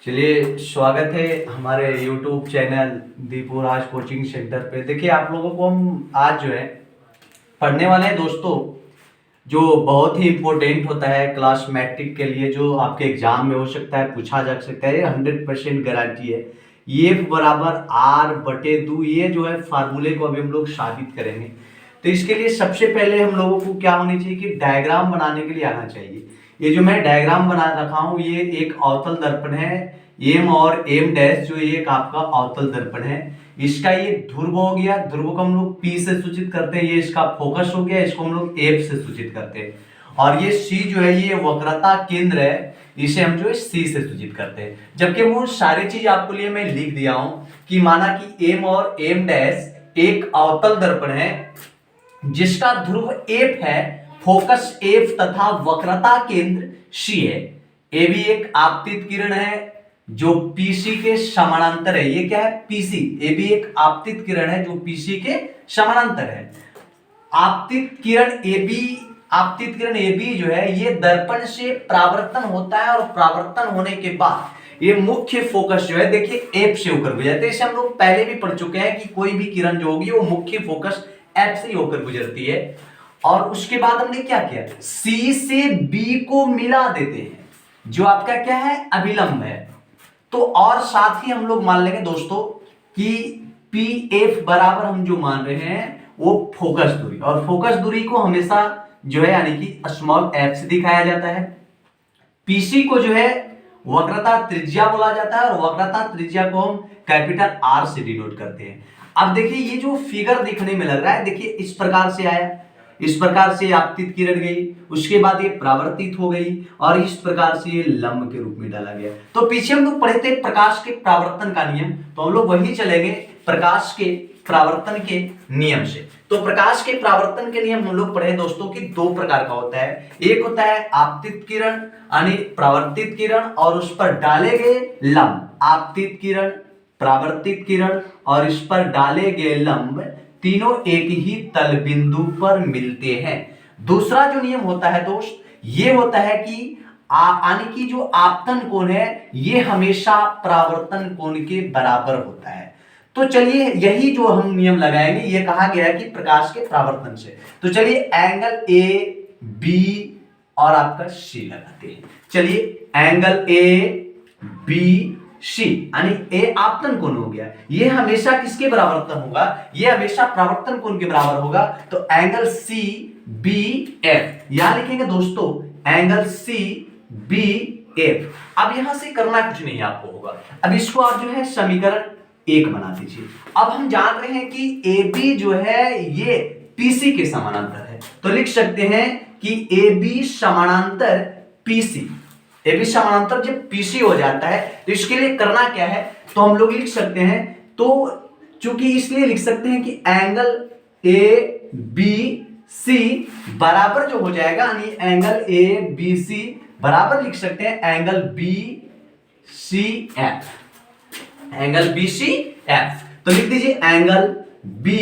चलिए, स्वागत है हमारे YouTube चैनल दीपू राज कोचिंग सेंटर पे। देखिए, आप लोगों को हम आज जो है पढ़ने वाले हैं दोस्तों, जो बहुत ही इम्पोर्टेंट होता है क्लास मैट्रिक के लिए, जो आपके एग्जाम में हो सकता है, पूछा जा सकता है। ये 100% गारंटी है। ये बराबर आर बटे दो, ये जो है फार्मूले को अभी हम लोग साबित करेंगे। तो इसके लिए सबसे पहले हम लोगों को क्या होनी चाहिए कि डायग्राम बनाने के लिए आना चाहिए। ये जो मैं डायग्राम बना रखा हूं, ये एक अवतल दर्पण है। एम और एम डैश जो ये एक आपका अवतल दर्पण है। इसका ये ध्रुव हो गया, ध्रुव को हम लोग P से सूचित करते हैं। ये इसका फोकस हो गया, इसको हम लोग F से सूचित करते हैं। और ये C जो है ये वक्रता केंद्र है, इसे हम जो है C से सूचित करते हैं। जबकि वो सारी चीज आपके लिए मैं लिख दिया हूं कि माना कि M और M डैश एक अवतल दर्पण है जिसका ध्रुव F है, फोकस F तथा वक्रता केंद्र C है। ए भी एक आपतित किरण है जो PC के समानांतर है। ये क्या है? PC। ए भी एक आपतित किरण है जो PC के समानांतर है। आपतित किरण ए बी जो है ये दर्पण से परावर्तन होता है, और परावर्तन होने के बाद ये मुख्य फोकस जो है देखिए F से होकर गुजरते हैं। इसे हम लोग पहले भी पढ़ चुके हैं कि कोई भी किरण जो होगी वो मुख्य फोकस F से होकर गुजरती है। और उसके बाद हमने क्या किया, C से B को मिला देते हैं, जो आपका क्या है, अभिलंब है। तो और साथ ही हम लोग मान लेंगे दोस्तों कि PF बराबर हम जो मान रहे हैं वो फोकस दूरी, और फोकस दूरी को हमेशा जो है यानी कि स्मॉल f से दिखाया जाता है। PC को जो है वक्रता त्रिज्या बोला जाता है, और वक्रता त्रिज्या को हम कैपिटल R से डिनोट करते हैं। अब देखिए ये जो फिगर दिखने में लग रहा है, देखिए इस प्रकार से आया, इस प्रकार से आपतित किरण गई, उसके बाद ये परावर्तित हो गई, और इस प्रकार से ये लंब के रूप में डाला गया। तो पीछे हम लोग पढ़े थे प्रकाश के परावर्तन का नियम, तो हम लोग वही चलेंगे प्रकाश के परावर्तन के नियम से। तो प्रकाश के परावर्तन के नियम हम लोग पढ़े दोस्तों कि दो प्रकार का होता है। एक होता है आपतित किरण यानी परावर्तित किरण और उस पर डाले गए लंब। आपतित किरण, परावर्तित किरण और इस पर डाले गए लंब तीनों एक ही तल बिंदु पर मिलते हैं। दूसरा जो नियम होता है दोस्त, ये होता है कि यानी कि जो आपतन कोण है ये हमेशा परावर्तन कोण के बराबर होता है। तो चलिए यही जो हम नियम लगाएंगे, ये कहा गया है कि प्रकाश के परावर्तन से। तो चलिए एंगल ए बी और आपका सी लगाते हैं। चलिए एंगल ए बी सी यानी ए आपतन कोण हो गया, ये हमेशा किसके बराबर होगा, ये हमेशा परावर्तन कोण के बराबर होगा। तो एंगल सी बी एफ, यहां लिखेंगे दोस्तों एंगल सी बी एफ। अब यहां से करना कुछ नहीं आपको होगा, अब इसको आप जो है समीकरण 1 बना दीजिए। अब हम जान रहे हैं कि ए बी जो है ये पीसी के समानांतर है, तो लिख सकते हैं कि ए बी समानांतर पीसी। ए बी समानांतर जब पीसी हो जाता है तो इसके लिए करना क्या है, तो हम लोग लिख सकते हैं, तो चूंकि इसलिए लिख सकते हैं कि एंगल ए बी सी बराबर जो हो जाएगा, यानी एंगल ए बी सी बराबर लिख सकते हैं angle B C F. Angle B C F, तो लिख दीजिए एंगल बी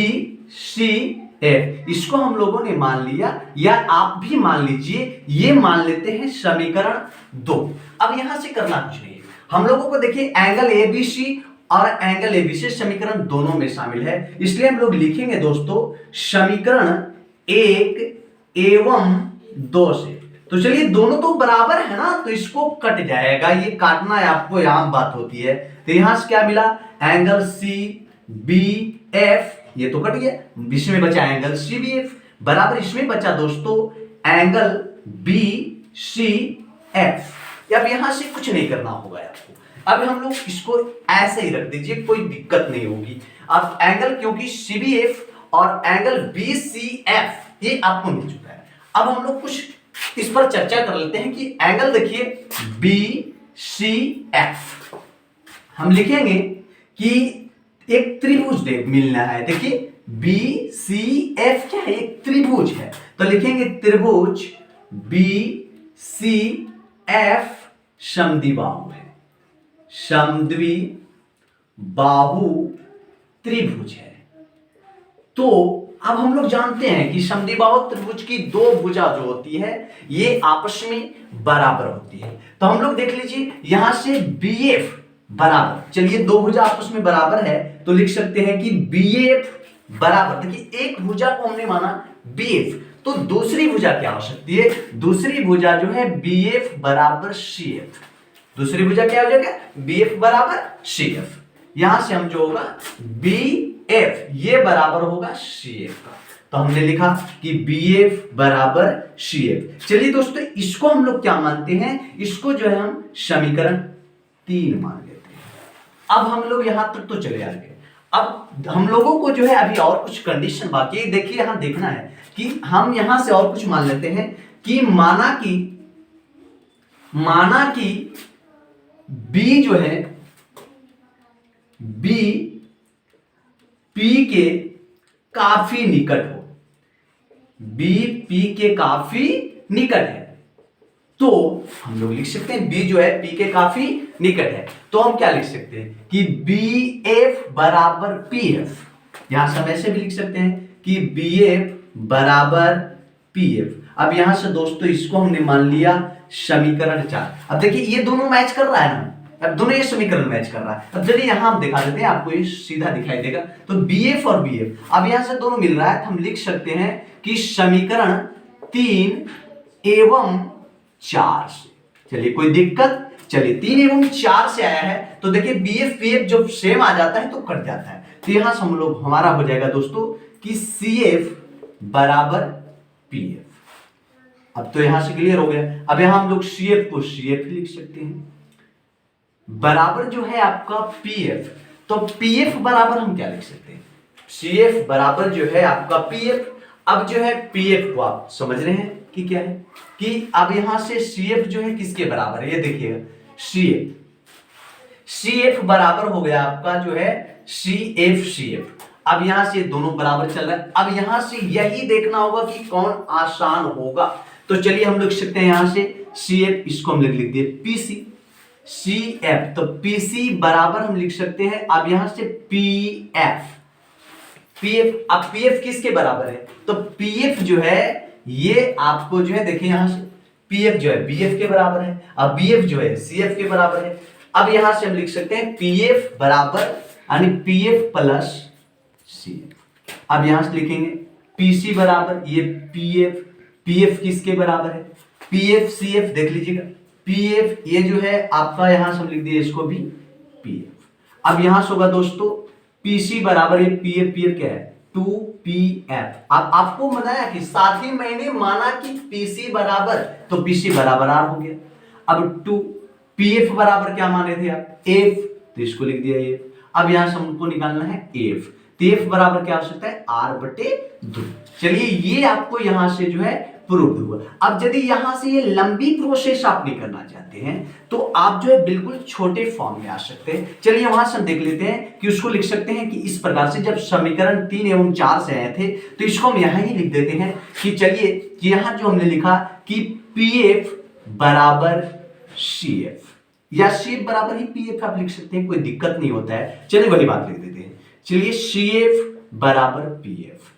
सी एफ। इसको हम लोगों ने मान लिया, या आप भी मान लीजिए, ये मान लेते हैं समीकरण 2। अब यहां से करना कुछ नहीं है, हम लोगों को देखिए एंगल एबीसी और एंगल एबीसी समीकरण दोनों में शामिल है, इसलिए हम लोग लिखेंगे दोस्तों समीकरण 1 एवं 2 से। तो चलिए दोनों तो बराबर है ना, तो इसको कट जाएगा, ये काटना है आपको, यहां बात होती है। तो यहां से क्या मिला, एंगल सी बी एफ, ये तो कट गया, इसमें बचा एंगल सी बी एफ बराबर इसमें बचा दोस्तों एंगल बी सी एफ। अब यहां से कुछ नहीं करना होगा आपको, अब हम लोग इसको ऐसे ही रख दीजिए, कोई दिक्कत नहीं होगी। अब एंगल क्योंकि सी बी एफ और एंगल बी सी एफ ये आपको मिल चुका है, अब हम लोग कुछ इस पर चर्चा कर लेते हैं कि एंगल देखिए बी सी एफ, हम लिखेंगे कि एक त्रिभुज मिलना है। देखिए बी सी एफ क्या है, एक त्रिभुज है, तो लिखेंगे त्रिभुज बी सी एफ समद्विबाहु है, समद्विबाहु त्रिभुज है। तो अब हम लोग जानते हैं कि समद्विबाहु त्रिभुज की दो भुजा जो होती है ये आपस में बराबर होती है। तो हम लोग देख लीजिए यहां से BF बराबर, चलिए दो भुजा आपस में बराबर है तो लिख सकते हैं कि BF बराबर, देखिए एक भुजा को हमने माना BF, तो दूसरी भुजा क्या हो सकती है, दूसरी भुजा जो है BF बराबर CF, दूसरी भुजा क्या हो जाएगा BF बराबर CF। यहां से हम जो होगा BF ये बराबर होगा CF का, तो हमने लिखा कि BF बराबर CF। चलिए दोस्तों इसको हम लोग क्या मानते हैं, इसको जो है हम समीकरण 3 मान लेते हैं। अब हम लोग यहां तक तो चले आए, अब हम लोगों को जो है अभी और कुछ कंडीशन बाकी है। देखिए यहां देखना है कि हम यहां से और कुछ मान लेते हैं कि माना कि B जो है B P के काफी निकट हो, B P के काफी निकट है, तो हम लोग लिख सकते हैं B जो है P के काफी निकट है, तो हम क्या लिख सकते हैं कि BF बराबर PF, यहां से हम ऐसे भी लिख सकते हैं कि BF बराबर PF। अब यहां से दोस्तों इसको हमने मान लिया समीकरण 4। अब देखिए ये दोनों मैच कर रहा है ना, अब दोनों ये समीकरण मैच कर रहा है। अब चलिए यहां हम दिखा देते हैं, आपको ये सीधा दिखाई देगा, तो BF और BF अब यहां से दोनों मिल रहा है, तो हम लिख सकते हैं कि समीकरण 3 एवं 4 से, चलिए कोई दिक्कत, चलिए 3 एवं 4 से आया है तो देखिए BF PF जब सेम आ जाता है तो कट जाता है, तो यहां से हम लोग हमारा हो जाएगा दोस्तों कि CF बराबर PF। अब तो यहां से क्लियर हो गया। अब यहां हम लोग CF को CF लिख सकते हैं, बराबर जो है आपका PF, तो PF बराबर हम क्या लिख सकते हैं, CF बराबर जो है आपका PF। अब जो है PF को आप समझ रहे हैं कि क्या है, कि अब यहां से CF जो है किसके बराबर है, ये देखिएगा CF बराबर हो गया आपका जो है CF। अब यहां से दोनों बराबर चल रहा है, अब यहां से यही देखना होगा कि कौन आसान होगा, तो चलिए हम लिख सकते हैं यहां से CF, इसको हम लिख दिए PC CF, तो PC बराबर हम लिख सकते हैं अब यहां से PF। अब PF किसके बराबर है, तो PF जो है ये आपको जो है देखिए यहां से PF जो है BF के बराबर है, अब BF जो है CF के बराबर है। अब यहां से हम लिख सकते हैं PF बराबर यानी PF प्लस CF। अब यहां से लिखेंगे PC बराबर ये PF किसके बराबर है, PF CF देख लीजिएगा, PF ये जो है आपका यहां से हम लिख दिए इसको भी PF। अब यहां से होगा दोस्तों PC बराबर ये PF क्या है 2PF। अब आपको बताया कि साथ ही मैंने माना कि PC बराबर, तो PC बराबर R हो गया। अब 2 PF बराबर क्या माने थे आप F, तो इसको लिख दिया F। अब यहां से हमको निकालना है F, तो F बराबर क्या हो सकता है R/2। चलिए ये आपको यहां से जो है प्रूव हुआ। अब यदि यहां से ये लंबी प्रोसेस आप नहीं करना चाहते हैं तो आप जो है बिल्कुल छोटे फॉर्म में आ सकते हैं। चलिए वहां से हम देख लेते हैं कि उसको लिख सकते हैं कि इस प्रकार से, जब समीकरण 3 एवं 4 से आए थे तो इसको हम यहां ही लिख देते हैं कि चलिए यहां जो हमने लिखा कि PF बराबर CF या CF बराबर ही PF आप लिख सकते हैं, कोई दिक्कत नहीं होता है। चलिए वही बात लिख देते हैं, चलिए CF बराबर PF।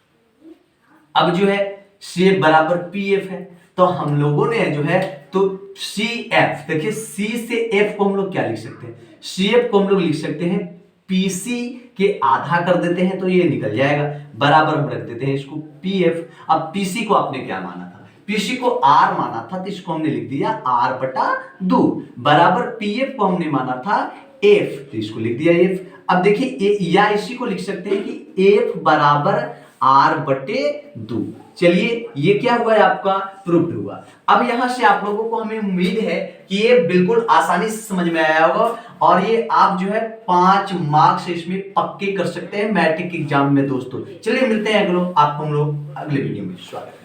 अब जो है CF बराबर PF है, तो हम लोगों ने जो है तो CF, देखिए C से F को हम लोग क्या लिख सकते हैं, CF को हम लोग लिख सकते हैं PC के आधा कर देते हैं तो ये निकल जाएगा, बराबर हम रख देते हैं इसको PF। अब PC को आपने क्या माना था, PC को R माना था, तो इसको हमने लिख दिया R/2, बराबर PF को हमने माना था F, तो इसको लिख दिया F। अब देखिए या इसी को लिख सकते हैं कि F बराबर R/2। चलिए ये क्या हुआ है आपका प्रूव्ड हुआ। अब यहां से आप लोगों को हमें उम्मीद है कि ये बिल्कुल आसानी से समझ में आया होगा और ये आप जो है 5 मार्क्स इसमें पक्के कर सकते हैं मैट्रिक एग्जाम में दोस्तों। चलिए मिलते हैं आपको हम लोग अगले वीडियो में, स्वागत है।